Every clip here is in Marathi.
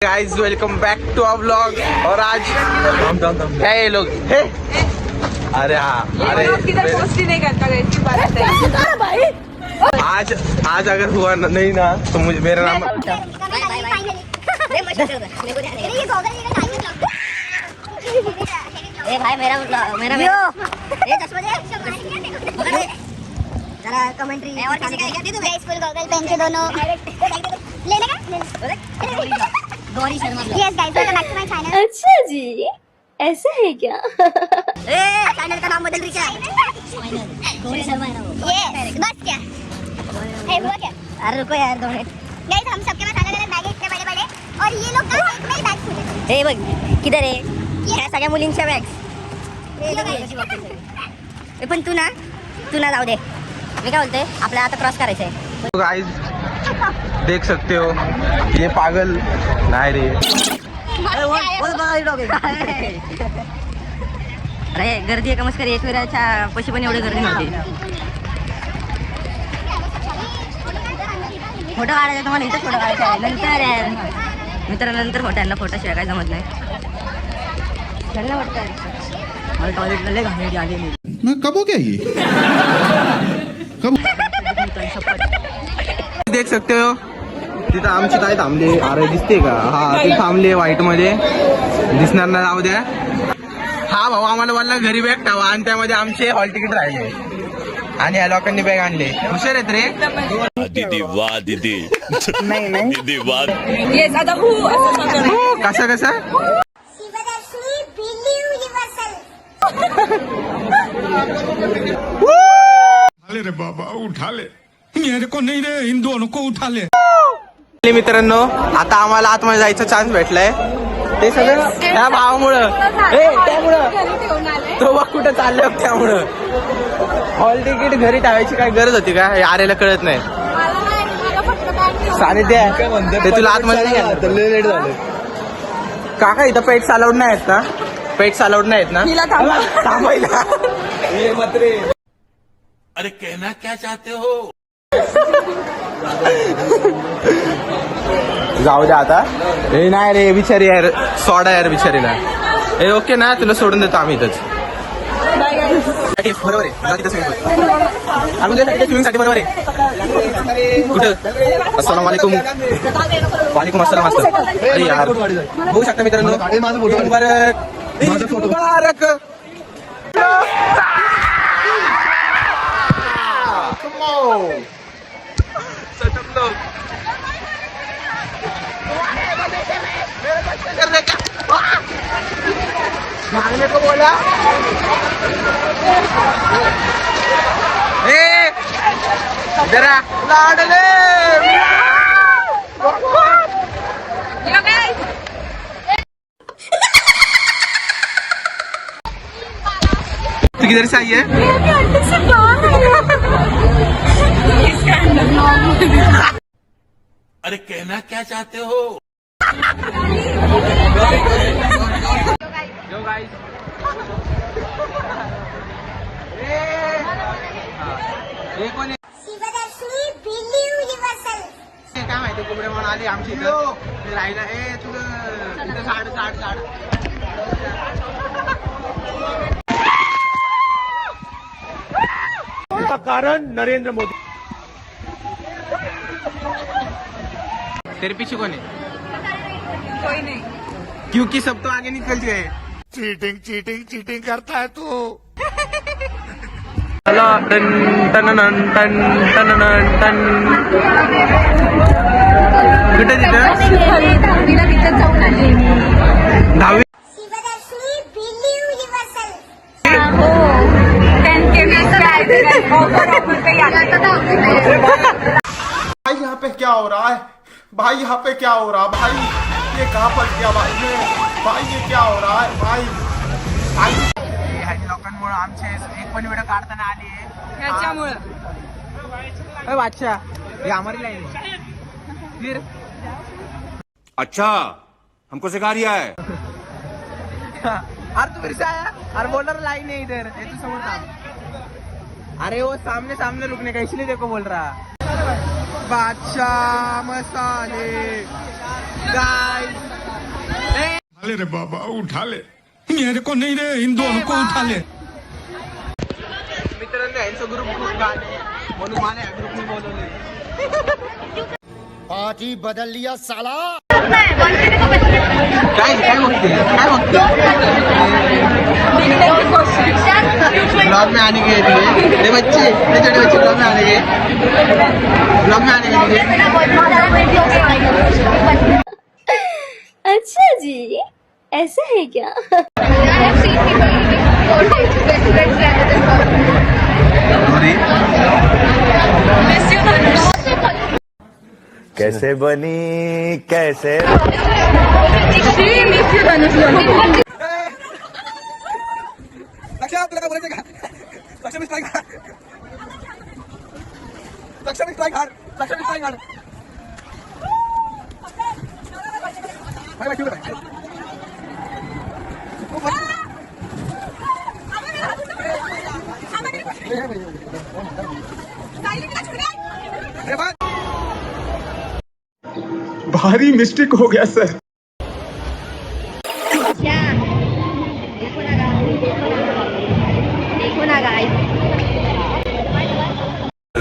Guys welcome back to our vlog. और आज क्या ये लोग है? अरे हाँ, अरे नहीं करता भाई। आज आज अगर हुआ नहीं ना तो मुझे मेरा नाम भाई मेरा जरा कमेंट्री और किसी का क्या दे दूं? स्कूल गॉगल पहन के दोनों लेने का Gauri Sharma. Yes guys, welcome back to my channel. अच्छा जी, ऐसा है क्या? चैनल का नाम बदल रही क्या? गौरी शर्मा है ना वो। यस, बस क्या है हुआ क्या? अरे रुको यार 2 मिनट। गाइस हम सबके पास अलग-अलग बैग है, इतने बड़े-बड़े, और ये लोग का एक में ही बैग फुल है। बघ किधर आहे? ह्या सगळ्या मुलींच्या बॅग्स। पण तू ना जाऊ दे। मी काय बोलते, आपल्याला आता क्रॉस करायचंय। तो गाइस देख सकते हो ये पागल नहीं रे। अरे गर्दी आहे का मस्करी? एक वेळाच्या पशी पण एवढी गर्दी नव्हती। फोटो काढायचा तुम्हाला इथं फोटो काढायचा आहे नंतर यार मित्रांनंतर फोटोला फोटोशिवाय काय जमत नाही। चल ना वाटतं मला टॉयलेटला लय घाणेरडी आलेली। मैं कब हो गया ये कब देख सकते हो तिथं आमची ताई थांबली। अरे दिसते का? हा ती थांबली व्हाईट मध्ये, दिसणार ना, जाऊ द्या। हा भाऊ आम्हाला बोलला घरी बॅग ठेवा आणि त्यामध्ये आमचे हॉल तिकीट राहिले आणि या लोकांनी बॅग आणले। हुशार आहेत रे दीदी, वाह दीदी। नाही नाही दीदी वाह। येस आता कसा कसा उठा रे बाबा, उठा ले मेरे को नहीं रे, इन दोनों को उठा ले। मित्रांनो आता आम्हाला आतमध्ये जायचा चान्स भेटलाय, ते सगळं त्या भावामुळं, त्यामुळं तो बघ कुठं चाललंय त्यामुळं। हॉल तिकीट घरी ठेवायची काय गरज होती का? हे आरेला कळत नाही। सानिध्य ते तुला आतमध्ये नाही घालत, लेट झालं। काका इथं पेट्स अलाउड नाही आहेत ना? पेट्स अलाउड नाही आहेत ना? थांबायला अरे कहना क्या चाहते हो? जाऊ द्या आता। हे नाही रे बिचारी यार, सोडा यार बिचारीला। हे ओके ना, तुला सोडून देतो आम्ही इथंच। बरोबर आहे, स्विमिंग साठी बरोबर आहे। कुठं? अस्सलाम वालेकुम। वालेकुम अस्सलाम। अरे यार बघू शकता मित्रांनो, मुबारक मुबारक। मांगने को बोला जरा लाडले तू किधर से आई है? अरे कहना क्या चाहते हो? यो गाइस हे कोण आहे? काय माहिती कुबडे म्हणून आली आमची इथं ते राहिला। ए तुझं झाड कारण नरेंद्र मोदी। तेरे पीछे कौन है? कोई नहीं। क्योंकि सब तो आगे निकल गए। चीटिंग चीटिंग चीटिंग करता है तू। टन टन टन टन टन कुठे तिथं? दहावी भाई यहाँ पे क्या हो रहा है? भाई यहाँ पे क्या हो रहा है? भाई ये कहाँ फंस गया भाई मैं? भाई ये क्या हो रहा है भाई? लोकांमुळे आमचे एक पण व्हिडिओ काढताना आली ह्याच्यामुळं अच्छा ये हमारी लाइन है फिर। अच्छा हमको सिखा रिया है। अरे तू फिर से आया? अरे बोल रहा लाइन है इधर, ये तू समझ था। अरे वो सामने सामने रुकने का इसलिए देखो बोल रहा। बादशाह मसाले गाइस ले रे बाबा उठा ले मेरे को नहीं रे इन दोनों को उठा ले मित्रांनो यांचा ग्रुप खूप घाण आहे म्हणून मला या ग्रुपने बोलवले. पार्टी बदल लिया साला. काय बघते ब्लॉग में आने के लिए बच्चे छोटे बच्चे ब्लॉग में आने के अच्छा जी, ऐसा है क्या? कैसे बनी कैसे लक्षात तुला काय बोलायचं का? लक्ष्मी स्ट्राईक हार. लक्ष्मी स्ट्राईक हार. लक्ष्मी स्ट्राईक हार. काय वाटलं काय? अरे बा भारी मिस्टेक हो गया सर. देखो ना गाइस.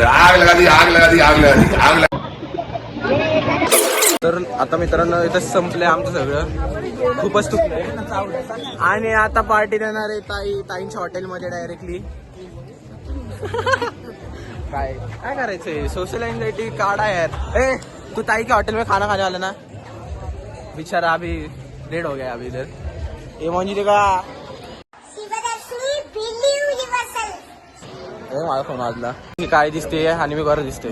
आग लगा दी आग लगा दी आग लगा दी आग लगा. तर आता मित्रांनो इथं संपलंय आमचं सगळं. खूपच चुकलंय आणि आता पार्टी देणार आहे ताईंच्या हॉटेलमध्ये डायरेक्टली. काय काय करायचंय सोशल एंजाइटी काढा यार. ए तू ताई के होटल में खाना खाने वाला ना बेचारा अभी लेट हो गया अभी इधर ये म्हणजे का माझा फोन वाजला. मी काय दिसते आणि मी गोरा दिसते.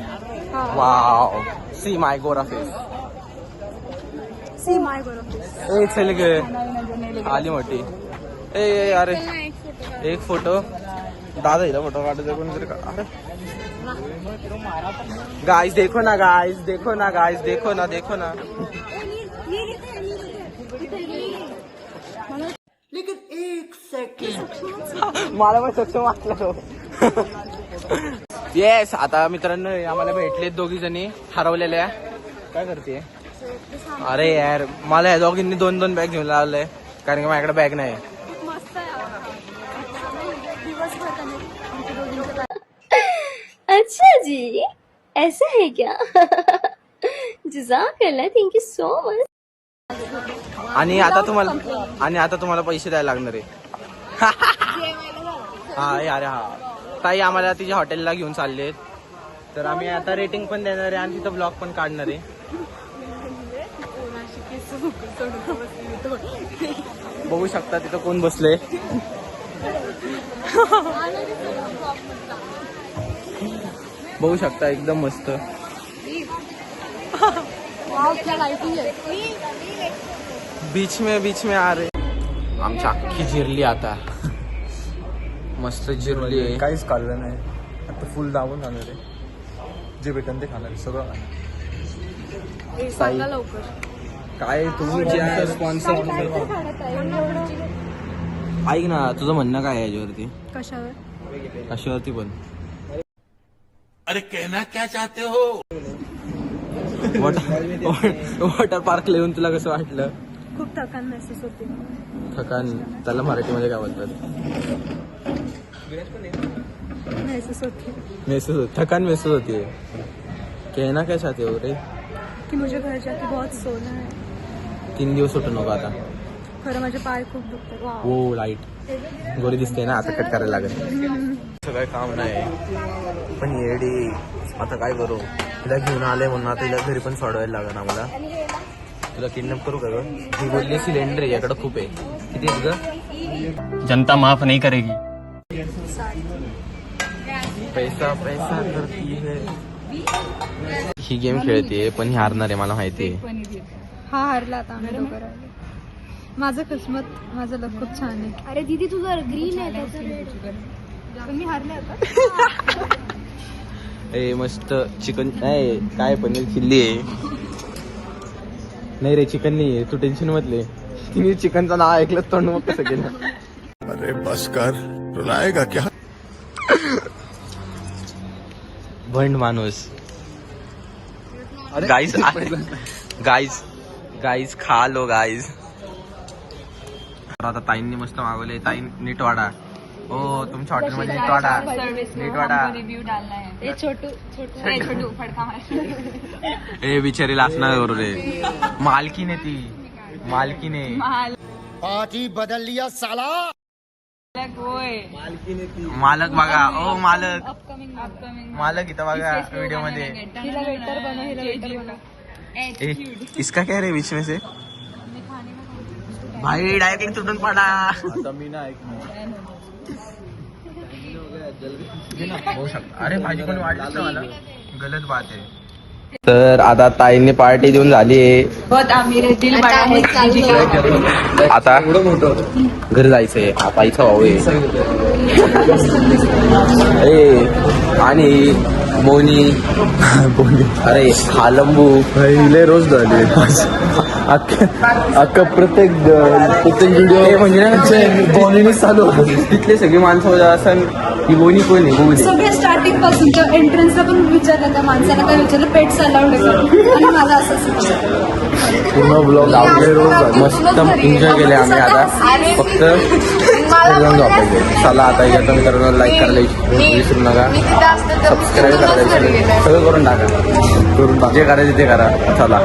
वाव सी माय गोरा फेस. ए चल ग आली मोठी. ए अरे एक फोटो दादा इथं फोटो काढतो कोणतरी का. अरे गाइस देखो ना गाइस देखो ना गाइस देखो ना देखो ना. लेकिन एक सेकंड मला पण सक्षम वाटलं. येस आता मित्रांनो आम्हाला भेटले दोघी जणी हरवलेल्या. काय करते अरे यार मला या दोघींनी 2-2 बॅग घेऊन लावलंय कारण की माझ्याकडे बॅग नाही. अच्छा जी, ऐसा है क्या? जज़ाकल्लाह, थैंक यू सो मच. आणि आता तुम्हाला पैसे द्यायला लागणार आहे. हा अरे हा ताई आम्हाला तिच्या हॉटेलला घेऊन चाललेत तर आम्ही आता रेटिंग पण देणार आहे आणि तिथं ब्लॉग पण काढणार आहे. बघू शकता तिथं कोण बसले. बघू शकता एकदम मस्त. बीच में आ रहे. आमची अख्खी जिरली आता मस्त जिरली आहे. काहीच काढलं नाही आता फुल दाबून खाणार आहे. जे भेटन ते खाणार आहे सगळं. काय तुझं स्पॉन्सर ऐक ना तुझं म्हणणं काय आहे याच्यावरती कशावरती पण. अरे कहना क्या चाहते हो. वॉटर पार्कला येऊन तुला कसं वाटलं. खूप थकान महसूस होते. थकान त्याला मराठीमध्ये काय बोलतात. थकान महसूस होती है. कहना क्या चाहते हो रे की मुझे घर जाके बहुत सोना है. 3 दिवस सुटू नको आता. खरं माझे पाय खूप दुखतात. हो लाईट गोरी दिसते ना आता कट करायला लागेल. असं काय काम नाही पण येडी आता काय करू. तिला घेऊन आले म्हणून आता तिला घरी पण सोडवायला लागेल आम्हाला. तुला किडनॅप करू का ग. ही बोलली सिलेंडर याकडे खूप आहे. किती आहेत ग. जनता माफ नहीं करेगी. पैसा पैसा करती है. ही गेम खेळते पण ही हारणार आहे मला माहिती आहे. हा हरला आता आम्ही दोघं राहिलो. माझं किस्मत माझं लक खूप छान आहे. अरे दीदी तुझं ग्रीन आहे पण मी हरले आता. ए मस्त चिकन नाही काय पनीर चिल्ली आहे. नाही रे चिकन नाही तू टेन्शन मधले. तिने चिकनचं नाव ऐकलं तोंड मग कसं केलं. अरे बस कर रुलाएगा क्या. भंड माणूस. गाइस गाइस गाइस खा लो गाइस. तर आता ताईंनी मस्त मागवले. ताई नीट वाढा. हो तुमच्या हॉटेलमध्ये नीट वाढा. नीट वाढा. रिव्ह्यू डालना है छोटू छोटू फडका मार. ए बिचारीला असणार बरोबर रे. मालकीने ती मालकीने पार्टी बदल लिया साला. मालक बघा. ओ मालक अपकमिंग मालक इथं बघा व्हिडिओ मध्ये. हिला वेटर बनव हिला वेटर बनव. ए, इसका क्या रे बीच में से भाई डायरेक्टली तुटून पडा. होऊ शकतं. अरे भाजी कोणी वाढलीच ना मला. गलत बात आहे. तर आता ताईंनी पार्टी देऊन झाली आहे. बहुत आमिर है दिल बड़ा है. आता घरी जायचंय. हा ताईचा भाऊ आहे. ए आणि मोनी अरे हालंबू पहिले रोज झाले. अख्खा प्रत्येक व्हिडिओ म्हणजे बोनीने चालू तिथले सगळी माणसं असं ही बोनी कोण आहे. बोनी सगळे स्टार्टिंग पासून एंट्रन्सला पण विचारलं त्या माणसाला काय विचारलं पेट्स अलाउड आहे आणि माझा असं पूर्ण ब्लॉग आवडले. रोज मस्त एन्जॉय केले आम्ही. आता फक्त घरी जाऊन झोपायचे. चला आता यातून करून लाईक करायला विसरू नका. सबस्क्राईब करायचं सगळं करून टाका. जे करायचं ते करा. चला